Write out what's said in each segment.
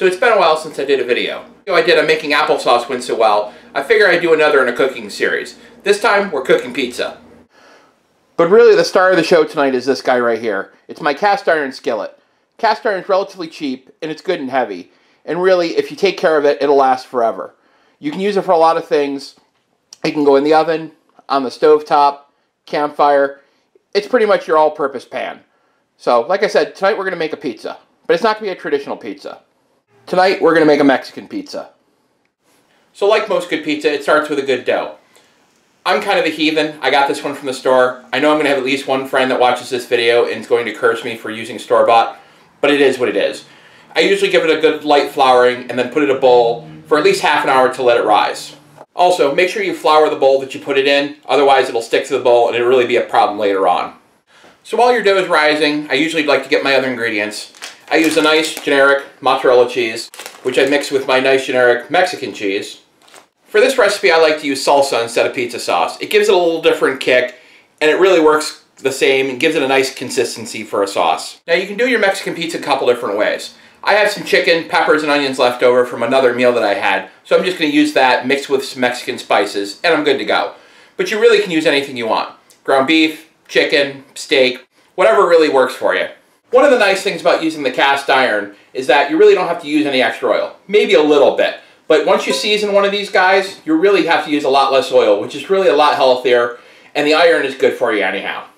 So it's been a while since I did a video. The video I did on making applesauce went so well, I figured I'd do another in a cooking series. This time, we're cooking pizza. But really the star of the show tonight is this guy right here. It's my cast iron skillet. Cast iron is relatively cheap, and it's good and heavy. And really, if you take care of it, it'll last forever. You can use it for a lot of things. It can go in the oven, on the stovetop, campfire. It's pretty much your all-purpose pan. So, like I said, tonight we're going to make a pizza. But it's not going to be a traditional pizza. Tonight, we're going to make a Mexican pizza. So like most good pizza, it starts with a good dough. I'm kind of a heathen. I got this one from the store. I know I'm going to have at least one friend that watches this video and is going to curse me for using store-bought, but it is what it is. I usually give it a good light flouring and then put it in a bowl for at least half an hour to let it rise. Also, make sure you flour the bowl that you put it in, otherwise it'll stick to the bowl and it'll really be a problem later on. So while your dough is rising, I usually like to get my other ingredients. I use a nice generic mozzarella cheese, which I mix with my nice generic Mexican cheese. For this recipe, I like to use salsa instead of pizza sauce. It gives it a little different kick, and it really works the same and gives it a nice consistency for a sauce. Now, you can do your Mexican pizza a couple different ways. I have some chicken, peppers, and onions left over from another meal that I had, so I'm just going to use that mixed with some Mexican spices, and I'm good to go. But you really can use anything you want. Ground beef, chicken, steak, whatever really works for you. One of the nice things about using the cast iron is that you really don't have to use any extra oil. Maybe a little bit. But once you season one of these guys, you really have to use a lot less oil, which is really a lot healthier, and the iron is good for you anyhow.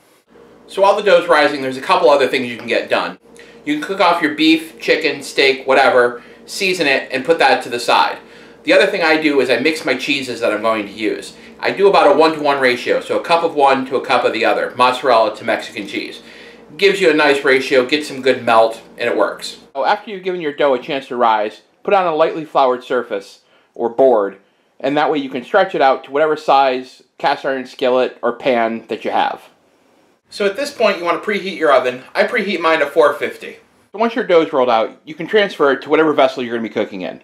So while the dough's rising, there's a couple other things you can get done. You can cook off your beef, chicken, steak, whatever, season it, and put that to the side. The other thing I do is I mix my cheeses that I'm going to use. I do about a 1-to-1 ratio, so a cup of one to a cup of the other, mozzarella to Mexican cheese. Gives you a nice ratio, gets some good melt, and it works. So after you've given your dough a chance to rise, put on a lightly floured surface, or board, and that way you can stretch it out to whatever size cast iron skillet or pan that you have. So at this point you want to preheat your oven. I preheat mine to 450. So once your dough's rolled out, you can transfer it to whatever vessel you're going to be cooking in.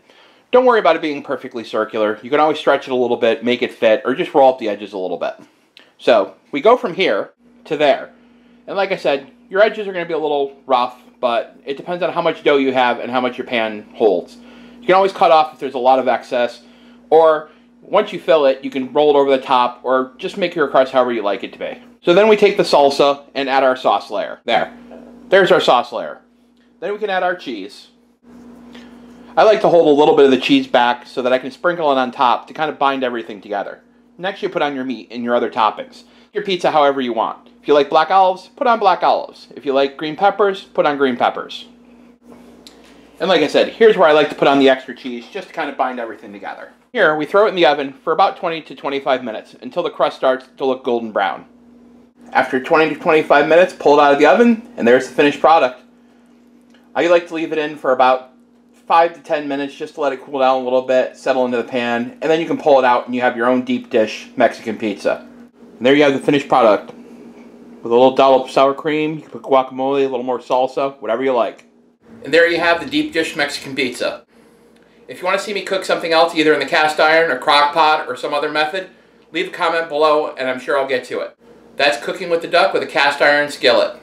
Don't worry about it being perfectly circular. You can always stretch it a little bit, make it fit, or just roll up the edges a little bit. So we go from here to there. And like I said, your edges are going to be a little rough, but it depends on how much dough you have and how much your pan holds. You can always cut off if there's a lot of excess, or once you fill it, you can roll it over the top, or just make your crust however you like it to be. So then we take the salsa and add our sauce layer. There's our sauce layer. Then we can add our cheese. I like to hold a little bit of the cheese back so that I can sprinkle it on top to kind of bind everything together. Next you put on your meat and your other toppings. Your pizza however you want. If you like black olives, put on black olives. If you like green peppers, put on green peppers. And like I said, here's where I like to put on the extra cheese, just to kind of bind everything together. Here, we throw it in the oven for about 20 to 25 minutes, until the crust starts to look golden brown. After 20 to 25 minutes, pull it out of the oven, and there's the finished product. I like to leave it in for about 5 to 10 minutes, just to let it cool down a little bit, settle into the pan, and then you can pull it out and you have your own deep dish Mexican pizza. And there you have the finished product. With a little dollop of sour cream, you can put guacamole, a little more salsa, whatever you like. And there you have the deep dish Mexican pizza. If you want to see me cook something else, either in the cast iron or crock pot or some other method, leave a comment below and I'm sure I'll get to it. That's Cooking with the Duck with a cast iron skillet.